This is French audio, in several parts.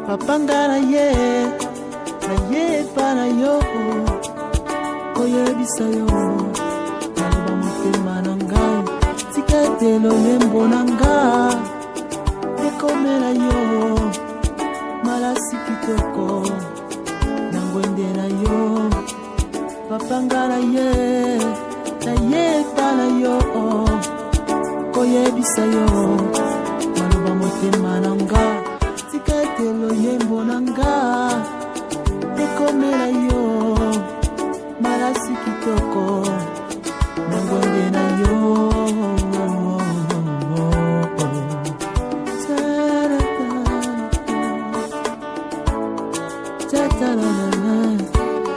papangara ye aye para yo koye bisayo maloba motema na ngai tika ete lolembo na nga ekomela yo malasi kitoko na ngwende na yo papangara ye aye para yo koye bisayo maloba motema na nga tika ete lolembo na nga ekomela yo malasi kitoko na ngwende na yo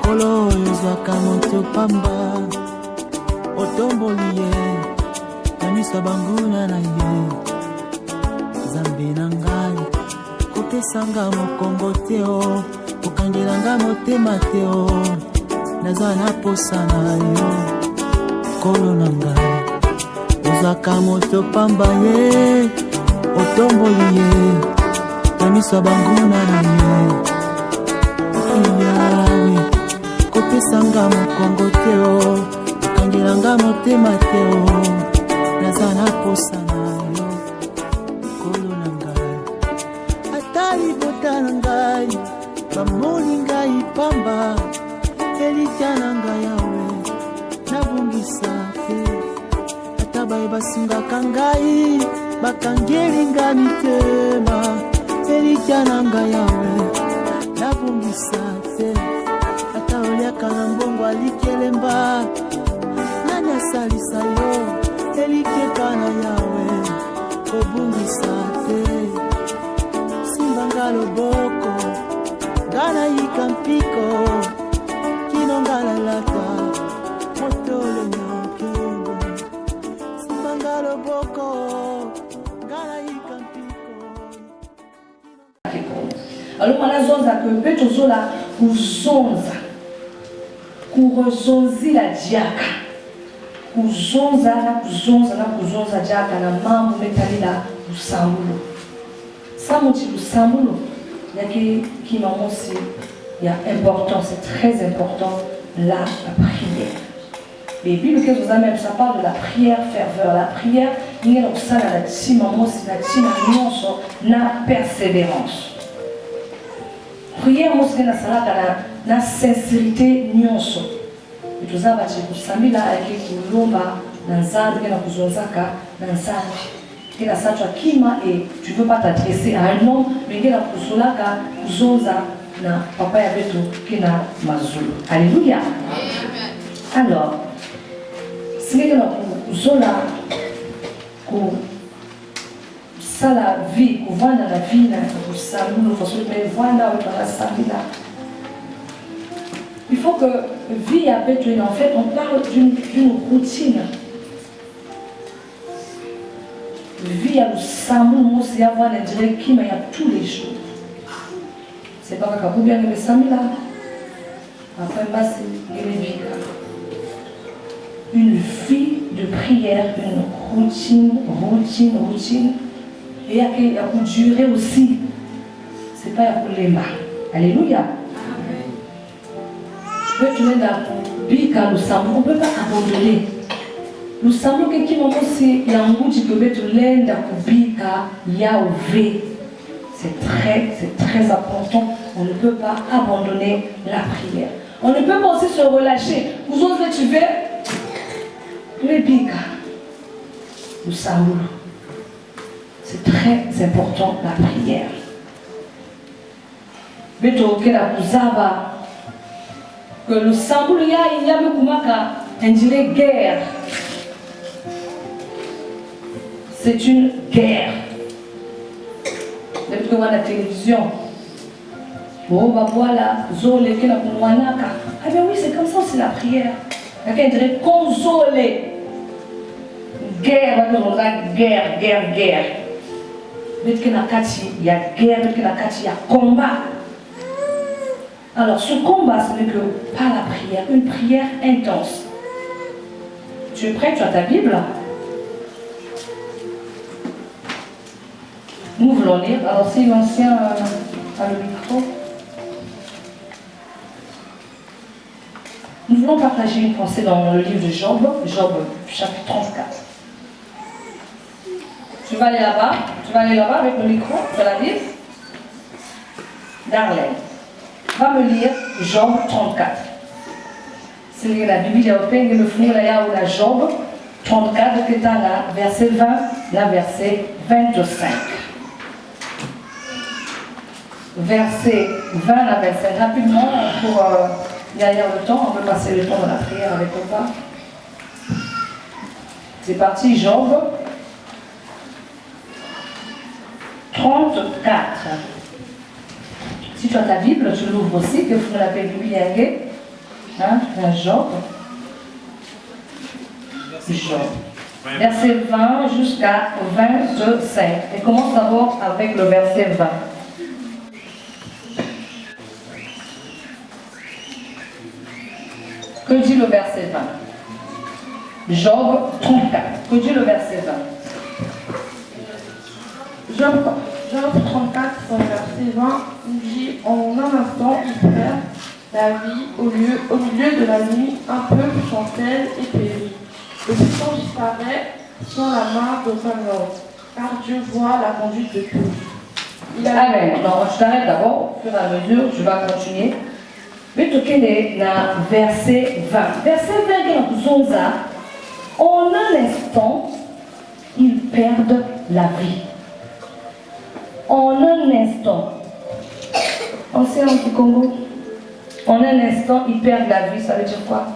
kolo ezwaka moto pamba otomboli ye na miso banguna na ye zambe na ngai kopesanga mokongo te o kokangelanga motema te o naza na posa na yo kolo na ngai ozwaka moto pamba ye otomboli ye na miso banguna na ye yawe kopesanga mokongo te o kokangelanga motema te o naza na posa na yo kolo na ngai ata libota na ngai bamoni ngai pamba elikya na ngai yawe nabungisa te ata baye basungaka ngai bakangeli nga mitema elikya na ngai yawe nabungisa te ata oliaka na mbongo alikelemba nani asalisa yo elikeka na yawe kobungisa te simbanga loboko ngana yika mpiko kino ngala lata motole nyokembo simbanga loboko ngana yika mpiko. Alors manazonza que betozola kuzonza kurozonzila diaka kuzonza na diaka na mambo metalila lusambulo samuti lusambulo yaki kimamosi ya important, c'est très important la prière. Et Bible que vous avez, ça parle de la prière ferveur. La prière, il y a donc ça la timamosi na tina nyonso na persévérance. Prière mosi na salaka na sincérité nyonso. Et tout ça va te kusami la avec kulomba na nzambe na kuzonzaka na nzambe. Et la satwa kima et tu veux pas t'adresser à un homme mais ngela kusolaka kuzonza na papa ya beto kina mazulu. Alléluia. Alors si ngela kuzola ku sala vie kuvanda la vie na kusamu façon mais vanda au la samila. Il faut que vie à beto en fait on parle d'une routine. Vie à l'Usamu, moi c'est avoir un direct qui m'a tous les jours. C'est pas qu'à bien aimer Samila. Après, c'est une vie de prière, une routine. Et il y a pour durer aussi. C'est pas pour les mains. Alléluia. Tu peux tourner dans Bika, l'Usamu, on ne peut pas abandonner. Nous savons que qui moment c'est yanguji que mettre l'enda kubika yaouvé. C'est très important. On ne peut pas abandonner la prière. On ne peut pas aussi se relâcher. Vous osez tu veux les bika. Nous savons. C'est très important la prière. Beto que la kuzaba que le sambulia il y a le kumaka on dirait guerre. C'est une guerre. Depuis qu'on a la télévision, bon, bah voilà, zole, qui n'a pas wanaka. Ah ben oui, c'est comme ça aussi la prière. Quelqu'un dirait consoler. Guerre, guerre. Mais qu'il y a il y a guerre, mais qu'il y a combat. Alors ce combat, ce n'est que pas la prière, une prière intense. Tu es prêt? Tu as ta Bible? Nous voulons lire. Alors c'est l'Ancien à le micro. Nous voulons partager une pensée dans le livre de Job, Job chapitre 34. Tu vas aller là-bas avec le micro, tu vas la lire. Darlene va me lire Job 34. C'est la Bible européenne qui me fournit la Job 34 qui est là, verset 20, la verset 25. Verset 20, la verset rapidement pour derrière le temps, on peut passer le temps de la prière avec papa. C'est parti, Job 34. Si tu as ta Bible, tu l'ouvres aussi, que vous l'appelez Bible Yangé. Hein, Job. Verset 20 jusqu'à 25. Et commence d'abord avec le verset 20. Que dit le verset 20? Job 34. Que dit le verset 20? Job 34, verset 20, dit: en un instant, il perd la vie au milieu de la nuit, un peuple chancelle et périt. Le puissant disparaît sans la main d'aucun homme, car Dieu voit la conduite de tous. Amen. Non, je t'arrête d'abord, au fur et à mesure, je vais continuer. Mais tu es dans verset 20. Verset 20, Zonza, en un instant, ils perdent la vie. En un instant. On sait en Congo. En un instant, ils perdent la vie. Ça veut dire quoi?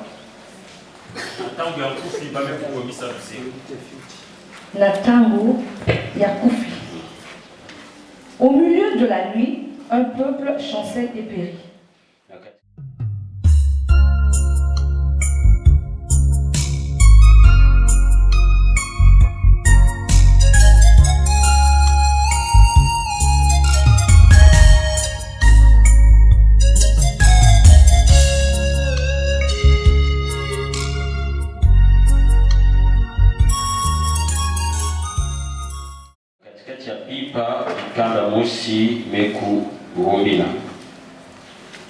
Natango Yakufi. Au milieu de la nuit, un peuple chancelle et périt.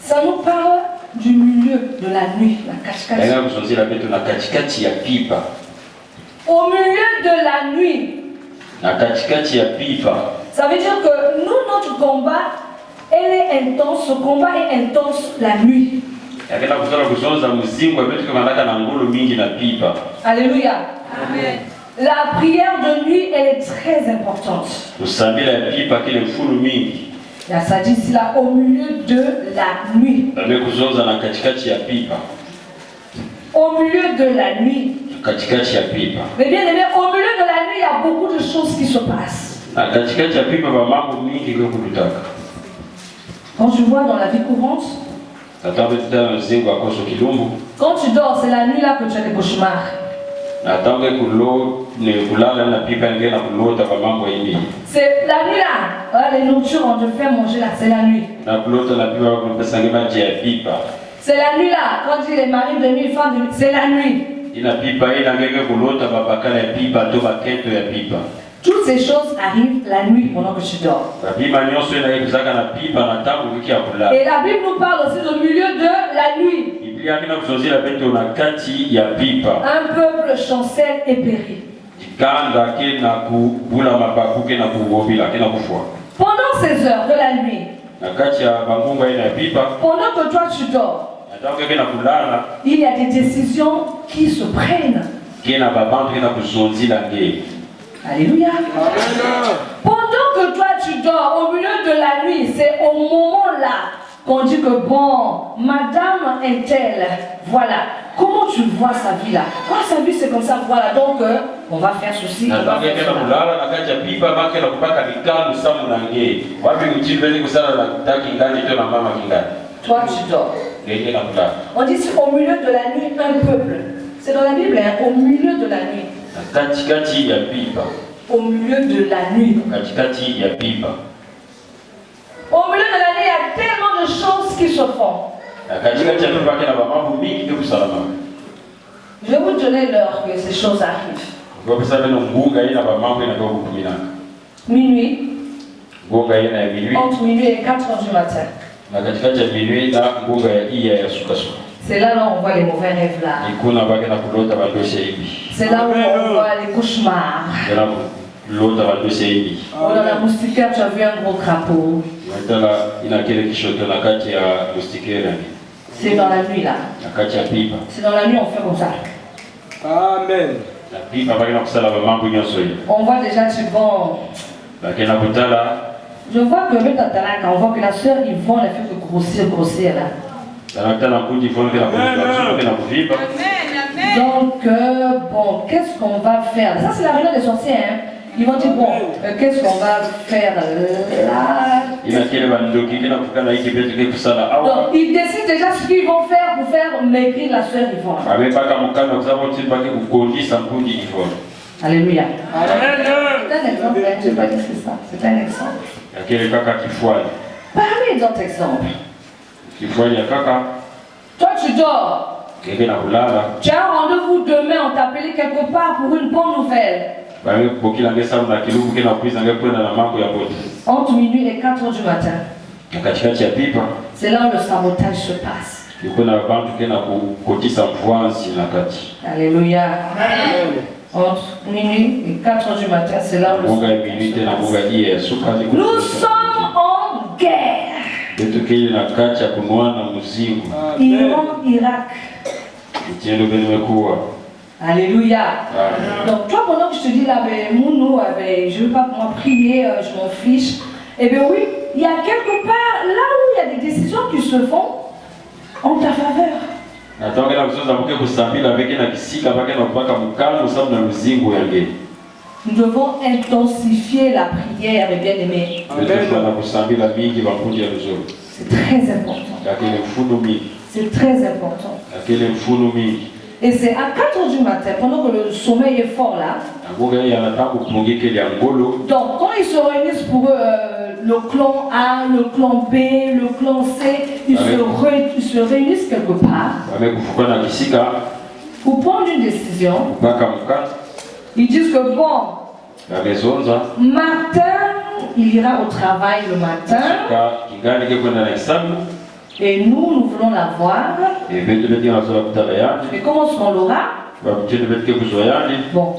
Ça nous parle du milieu de la nuit, la kachikachi. Au milieu de la nuit. Ça veut dire que nous, notre combat, elle est intense, ce combat est intense la nuit. Alléluia. Amen. La prière de nuit, elle est très importante. Là, ça dit ici là, au milieu de la nuit. Au milieu de la nuit. Mais bien aimé, au milieu de la nuit, il y a beaucoup de choses qui se passent. Quand tu vois dans la vie courante, quand tu dors, c'est la nuit là que tu as des cauchemars. C'est la nuit là, les nourritures on te fait manger là, c'est la nuit. C'est la nuit là, quand il est mari de nuit, femme de nuit, c'est la nuit. Toutes ces choses arrivent la nuit pendant que tu dors. Et la Bible nous parle aussi du milieu de la nuit. Un peuple chancelle et périt. Pendant ces heures de la nuit, pendant que toi tu dors, il y a des décisions qui se prennent. Alléluia. Pendant que toi tu dors au milieu de la nuit, c'est au moment là qu'on dit que bon, madame est telle, voilà. Comment tu vois sa vie là? Quand sa vie c'est comme ça, voilà, donc on va faire ceci. On va faire toi tu dors. On dit au milieu de la nuit un peuple. C'est dans la Bible, hein, au milieu de la nuit. Au milieu de la nuit. Au milieu de la nuit, il y a tellement de choses qui se font. Je vais vous donner l'heure que ces choses arrivent. Minuit. entre minuit et 4 heures du matin. C'est là où on voit les mauvais rêves là. C'est là où on voit les cauchemars. Ou dans la moustiquaire, tu as vu un gros crapaud. C'est dans la nuit là. C'est dans la nuit on fait comme ça. Amen. On voit déjà Tibon. Je vois que même on voit que la soeur Yvonne elle fait que grossir là. Donc bon, qu'est-ce qu'on va faire? Ça c'est la réunion des sorciers hein. Ils vont dire bon, qu'est-ce qu'on va faire là? Donc ils décident déjà ce qu'ils vont faire pour faire maigrir la soeur Yvonne. Alléluia. C'est un exemple, je ne vais pas dire c'est ça. C'est un exemple. Parlez d'autres exemples. Toi tu dors. Tu as un rendez-vous demain, on t'a appelé quelque part pour une bonne nouvelle. Entre minuit et 4 heures du matin. C'est là où le sabotage se passe. Alléluia. Entre minuit et 4 heures du matin, c'est là où le sabotage se passe. Nous sommes en guerre. Iran, Irak. Alléluia. Donc toi pendant que je te dis là, Mounou, je ne veux pas moi prier, je m'en fiche. Eh bien oui, il y a quelque part là où il y a des décisions qui se font en ta faveur. Nous devons intensifier la prière, mes bien-aimés. C'est très important. C'est très important. Et c'est à 4 heures du matin, pendant que le sommeil est fort là. Donc quand ils se réunissent pour eux, le clan A, le clan B, le clan C, ils se réunissent quelque part pour prendre une décision. Ils disent que bon, matin, il ira au travail le matin. Et nous voulons la voir. Mais comment est-ce qu'on l'aura? Bon.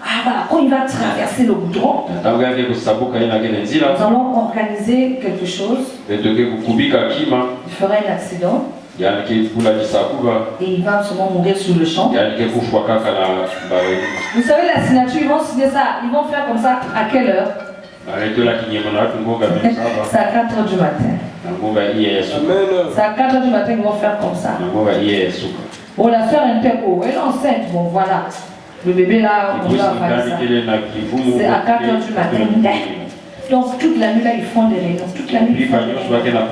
Ah voilà, quand il va traverser le goudron, nous allons organiser quelque chose. Il fera un accident. Et il va seulement mourir sur le champ. Vous savez la signature, ils vont signer ça. Ils vont faire comme ça à quelle heure? C'est à 4 heures du matin. C'est à 4 heures du matin qu'ils vont faire comme ça. Bon, la soeur Interco, elle est enceinte. Bon, voilà. Le bébé là, on va faire ça. C'est à 4 heures du matin. Donc, toute la nuit là, ils font des réunions. Toute la nuit, ils font des réunions.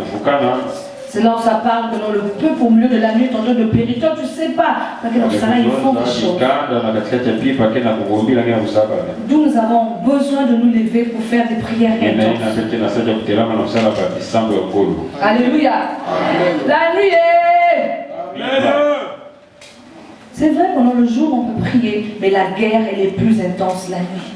C'est là où ça parle que dans le peuple au milieu de la nuit est en train de périr. Toi, tu ne sais pas. Parce que dans ça, ils font des choses. D'où nous avons besoin de nous lever pour faire des prières intenses. Alléluia. La nuit est... C'est vrai, pendant le jour, on peut prier, mais la guerre, elle est plus intense la nuit.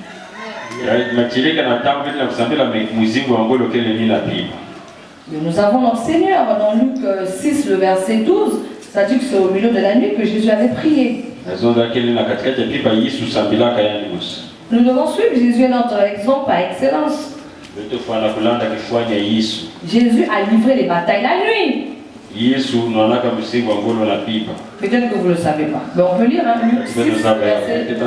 Mais nous avons notre Seigneur dans Luc 6, le verset 12. Ça dit que c'est au milieu de la nuit que Jésus avait prié. Nous devons suivre Jésus est notre exemple par excellence. Jésus a livré les batailles la nuit. Peut-être que vous ne le savez pas. Mais on peut lire Luc 6, verset 12.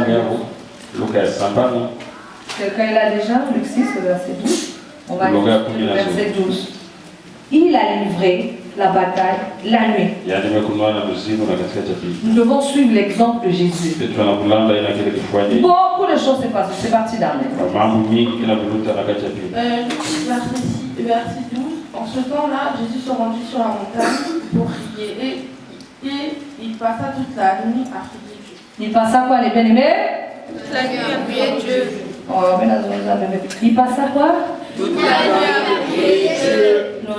Quelqu'un est là déjà, Luc 6, le verset 12. On va lire le verset 12. Il a livré la bataille la nuit. Nous devons suivre l'exemple de Jésus. Beaucoup de choses se passent. C'est parti d'Arnel. Verset 12. En ce temps-là, Jésus se rendit sur la montagne pour prier et il passa toute la nuit à prier Dieu. Il passa quoi les bien-aimés? Toute la nuit à prier Dieu. Il passa quoi? Toute la nuit à prier Dieu. Non,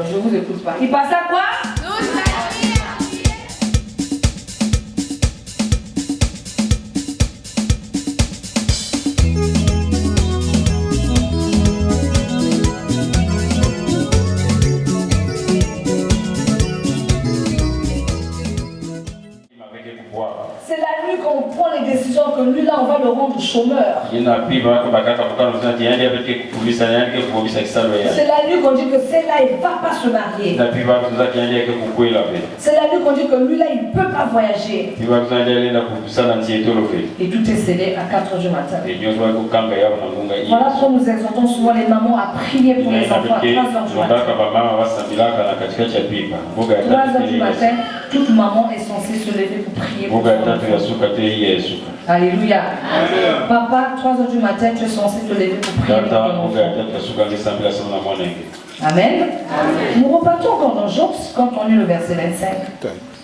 je vous écoute pas. Il passa quoi? Toute la nuit à prier. que lui là, on va le rendre chômeur. C'est la nuit qu'on dit que celle-là, il ne va pas se marier. C'est la nuit qu'on dit que lui là, il ne peut pas voyager. Et tout est scellé à 4 h du matin. Voilà pourquoi nous exhortons souvent les mamans à prier pour les enfants à 3 h du matin. 3 h du matin, toute maman est censée se lever pour prier pour son enfant. Alléluia. Papa, 3 h du matin, tu es censé te lever pour prier pour ton enfant. Amen. Nous repartons encore dans Job quand on lit le verset 25.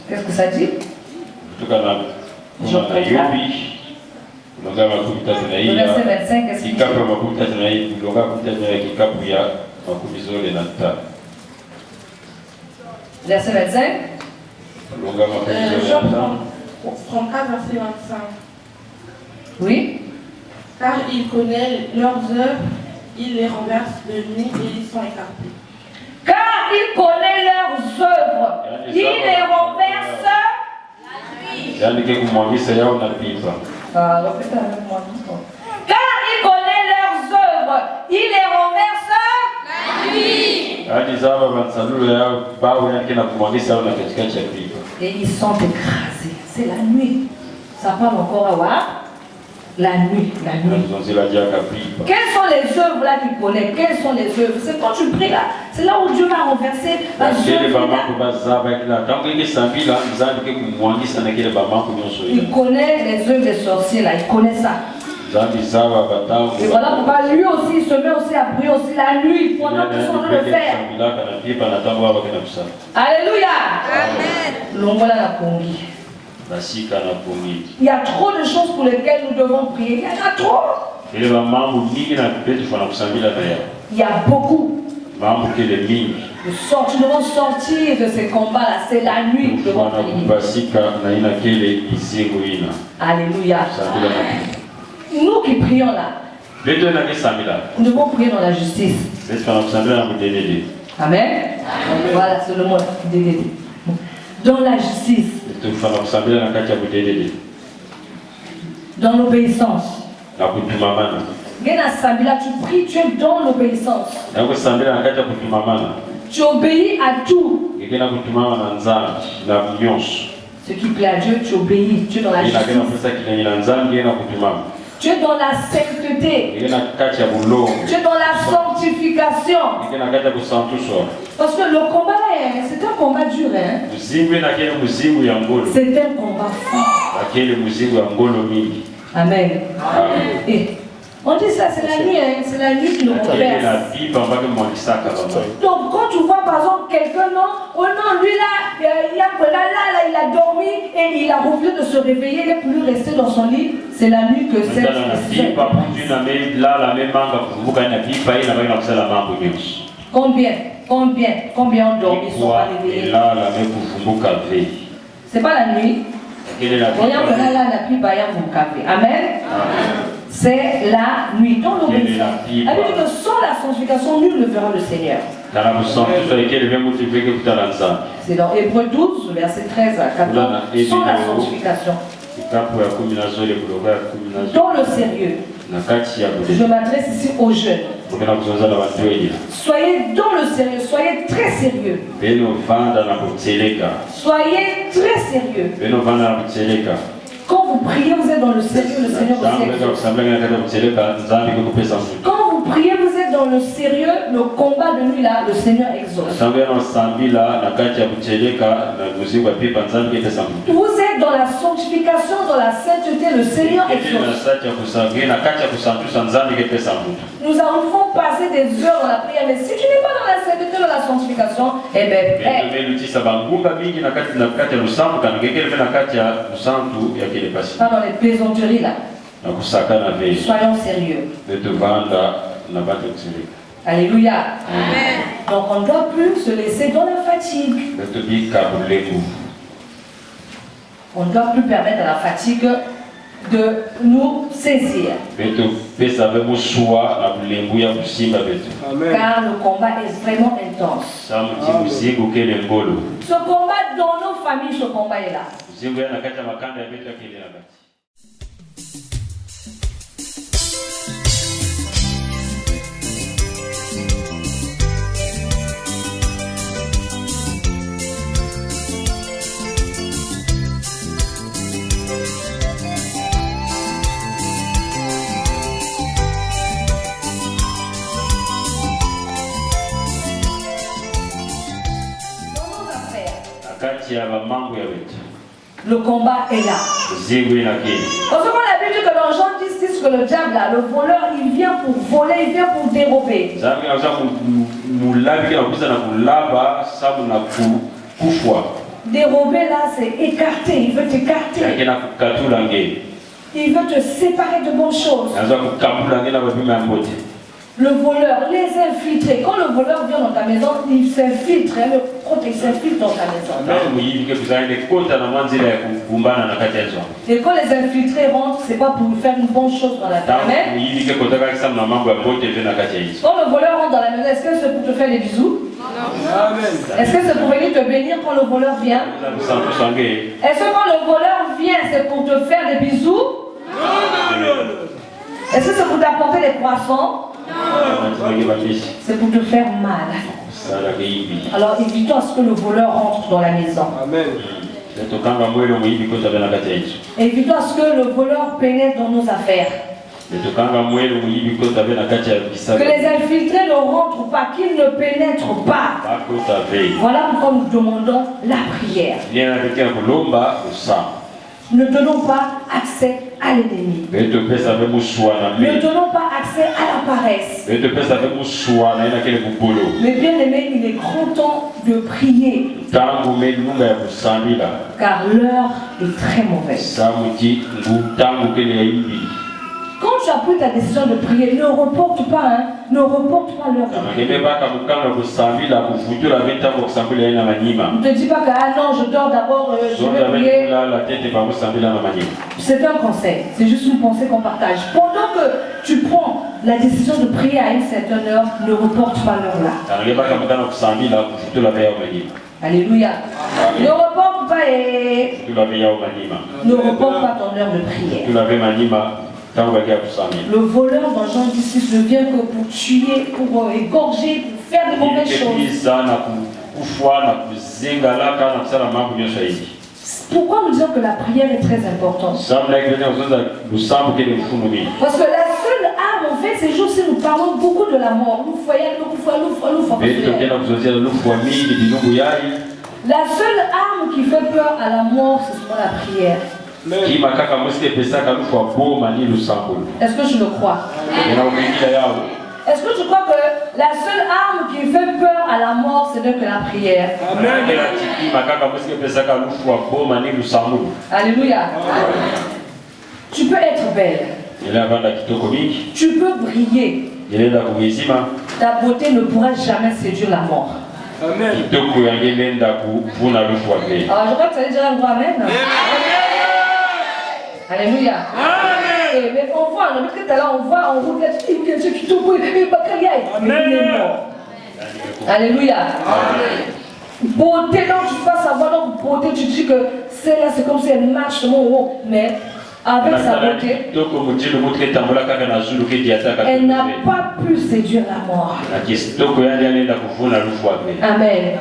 Qu'est-ce que ça dit? Job 34. Le verset 25, qu'est-ce qu'il dit? Verset 25. Job 34, verset 25. Oui. Car il connaît leurs œuvres, il les renverse de nuit et ils sont écartés. Car il connaît leurs œuvres, il les renverse la nuit. Répétez avec moi. Car il connaît leurs œuvres, il les renverse la nuit. Et ils sont écrasés. C'est la nuit. Ça parle encore à voir. La nuit, la nuit. Quelles sont les œuvres là qu'il connaît? Quelles sont les œuvres? C'est quand tu pries là, c'est là où Dieu va renverser la œuvre. Il connaît les œuvres des sorciers là, il connaît ça. Et voilà pourquoi lui aussi il se met aussi à prier aussi la nuit pendant qu'ils sont en train de faire. Alléluia. Amen. L'ongola la Congi. Il y a trop de choses pour lesquelles nous devons prier. Il y en a trop. Il y a beaucoup. Nous devons sortir de ces combats-là. C'est la nuit que nous devons prier. Alléluia. Nous qui prions là, nous devons prier dans la justice. Amen. Voilà, c'est le mot. Dans la justice. Dans l'obéissance. Tu pries, tu es dans l'obéissance. Tu obéis à tout. Ce qui plaît à Dieu, tu obéis. Tu es dans la justice. Tu es dans la sainteté. Tu es dans la sanctification. Parce que le combat là, c'est un combat dur. Hein? C'est un combat fort. Amen. Et on dit ça, c'est la nuit, hein? C'est la nuit qui nous renverse. Donc quand tu vois par exemple quelqu'un, non, oh non, lui là, il a dormi et il a refusé de se réveiller, il est plus resté dans son lit, c'est la nuit que c'est. Combien ont dormi, sont pas réveillés? C'est pas la nuit. Amen. C'est la nuit. Dans l'obéissance. Elle dit que sans la sanctification, nul ne verra le Seigneur. C'est dans Hébreux 12, verset 13 à 14. Sans la sanctification. Dans le sérieux. Je m'adresse ici aux jeunes. Soyez dans le sérieux, soyez très sérieux. Soyez très sérieux. Quand vous priez, vous êtes dans le sérieux, le Seigneur aussi exauce. Quand vous priez, vous êtes dans le sérieux, le combat de nuit là, le Seigneur exauce. Vous êtes dans la sanctification, dans la sainteté, le Seigneur exauce. Nous arrivons passer des heures dans la prière, mais si tu n'es pas dans la sainteté, dans la sanctification, eh bien, pas dans les plaisanteries là. Soyons sérieux. Alléluia. Amen. Donc on ne doit plus se laisser dans la fatigue. On ne doit plus permettre à la fatigue de nous saisir. Car le combat est vraiment intense. Ce combat dans nos familles, ce combat est là. Le combat est là. Parce qu'on a vu que dans Jean 10, que le diable, là, le voleur, il vient pour voler, il vient pour dérober. Dérober là, c'est écarter, il veut t'écarter. Il veut te séparer de bonnes choses. Le voleur, les infiltrés. Quand le voleur vient dans ta maison, il s'infiltre, le protège s'infiltre dans ta maison. Et quand les infiltrés rentrent, c'est pas pour faire une bonne chose dans la maison. Quand le voleur rentre dans la maison, est-ce que c'est pour te faire des bisous? Non. Est-ce que c'est pour venir te bénir quand le voleur vient? Est-ce que quand le voleur vient, c'est pour te faire des bisous? Non. Est-ce que c'est pour t'apporter des croissants? C'est pour te faire mal. Alors évitons à ce que le voleur rentre dans la maison. Amen. Évitons à ce que le voleur pénètre dans nos affaires. Que les infiltrés ne rentrent pas, qu'ils ne pénètrent pas. Voilà pourquoi nous demandons la prière. Ne donnons pas accès à l'ennemi. Ne donnons pas accès à la paresse. Mais bien aimé, il est grand temps de prier. Car l'heure est très mauvaise. Quand tu as pris ta décision de prier, ne reporte pas, hein, ne reporte pas l'heure. Ne te dis pas que ah non, je dors d'abord, je vais prier. C'est un conseil, c'est juste une pensée qu'on partage. Pendant que tu prends la décision de prier à une certaine heure, ne reporte pas l'heure là. Alléluia. Ne reporte pas et ne reporte pas ton heure de prière. Le voleur dans Jean 16 ne vient que pour tuer, pour égorger, pour faire de mauvaises choses. Pourquoi nous disons que la prière est très importante? Parce que la seule arme, en fait, ces jours-ci, nous parlons beaucoup de la mort. La seule arme qui fait peur à la mort, c'est seulement la prière. Est-ce que je le crois? Est-ce que tu crois que la seule arme qui fait peur à la mort, c'est donc la prière? Alléluia. Tu peux être belle. Tu peux briller. Ta beauté ne pourra jamais séduire la mort. Amen. Alors je crois que ça veut dire un gros amen. Alléluia. Amen. Mais on voit, on voit en route, il y a ceux qui te brûlent, il est mort. Alléluia. Beauté, donc tu vas savoir, donc beauté, tu dis que celle-là, c'est comme si elle marche sur mon haut, mais avec sa beauté, elle n'a pas pu séduire la mort. Amen.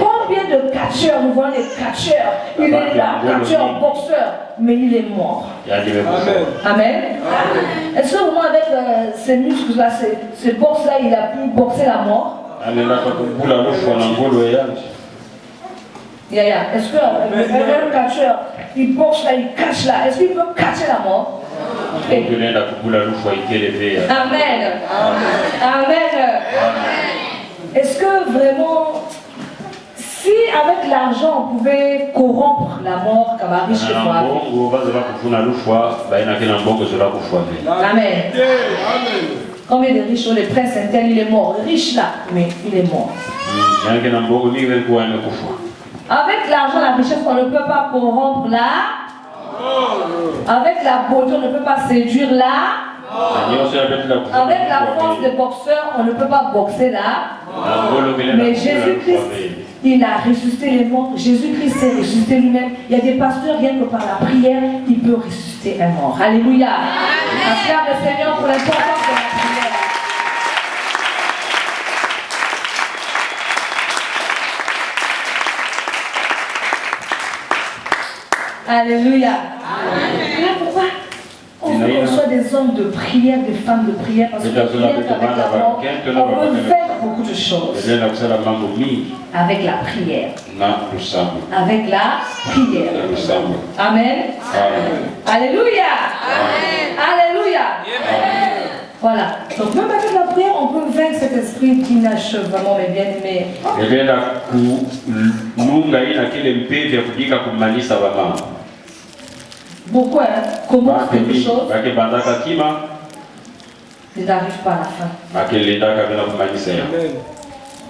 Combien de catcheurs, nous voyons des catcheurs, il est là, catcheur, boxeur, mais il est mort. Amen. Amen. Est-ce que vraiment avec ces muscles-là, ces boxes-là, il a pu boxer la mort? Est-ce que un catcheur, il boxe là, il catch là, est-ce qu'il peut catcher la mort? Amen. Amen. Est-ce que vraiment, si avec l'argent on pouvait corrompre la mort comme un riche Amen. Combien de riches sont les princes internes, il est mort. Riche là, mais il est mort. Avec l'argent, la richesse, on ne peut pas corrompre là. Avec la beauté, on ne peut pas séduire là. Avec la force des boxeurs, on ne peut pas boxer là. Mais Jésus-Christ, il a ressuscité les morts. Jésus-Christ s'est ressuscité lui-même. Il y a des pasteurs, rien que par la prière, il peut ressusciter un mort. Alléluia. Acclame le Seigneur pour l'importance de la prière. Alléluia. Là, pourquoi on qu'on soit des hommes de prière, des femmes de prière, parce que la prière avec la mort, on peut faire beaucoup de choses. Avec la prière. Avec la prière. Amen. Alléluia. Alléluia. Voilà. Donc même avec la prière, on peut vaincre cet esprit qui n'achève vraiment mes bien-aimés. Beaucoup commencent quelque chose, ils n'arrivent pas à la fin.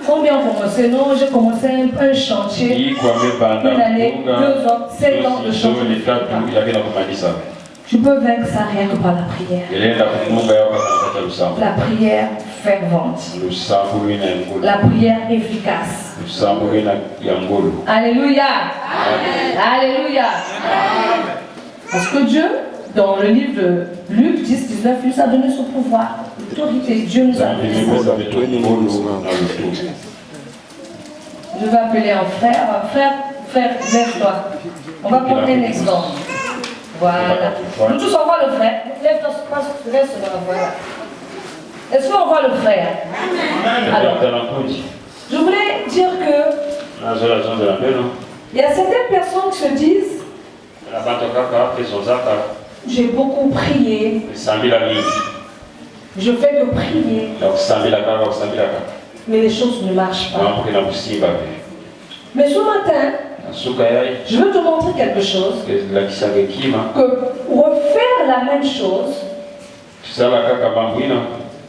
Combien ont commencé? Non, j'ai commencé un chantier, une année, 2 ans, 7 ans de chantier. Je peux vaincre ça rien que par la prière. La prière fervente. La prière efficace. Alléluia. Alléluia. Parce que Dieu, dans le livre de Luc 10, 19, il nous a donné son pouvoir. L'autorité, Dieu nous a donné. Je vais appeler un frère. Frère, lève-toi. On va prendre un exemple. Voilà. Nous tous on voit le frère. Lève-toi, reste là. Voilà. Est-ce qu'on voit le frère? Alors, je voulais dire que il y a certaines personnes qui se disent j'ai beaucoup prié. Je fais que prier. Mais les choses ne marchent pas. Mais ce matin, je veux te montrer quelque chose. Que refaire la même chose,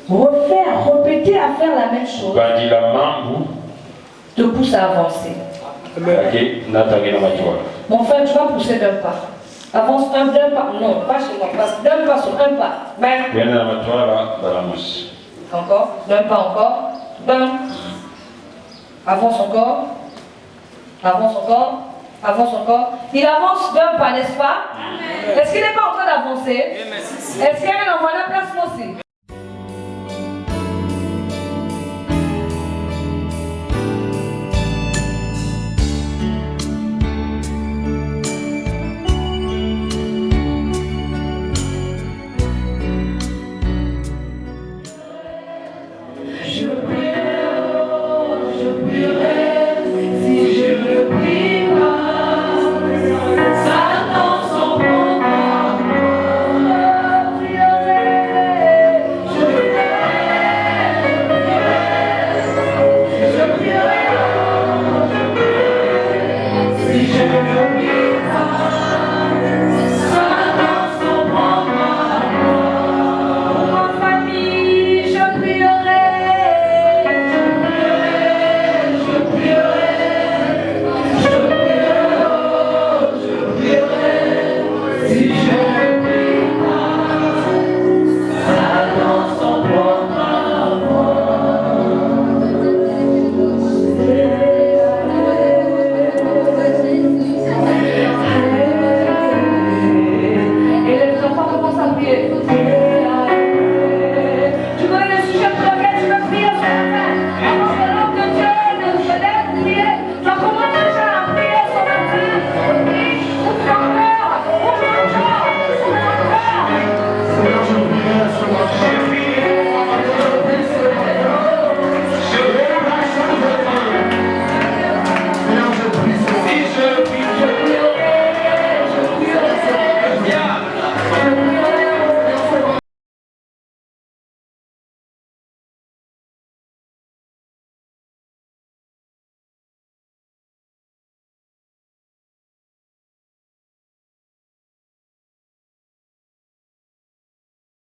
répéter à faire la même chose, te pousse à avancer. Mon frère, tu vas pousser d'un pas. Avance d'un pas. Non, pas chez moi. D'un pas sur un pas. Ben. Encore. D'un pas encore. Ben. Avance encore. Avance encore. Avance encore. Il avance d'un pas, n'est-ce pas? Est-ce qu'il n'est pas en train d'avancer? Est-ce qu'il y a un envoi la place aussi?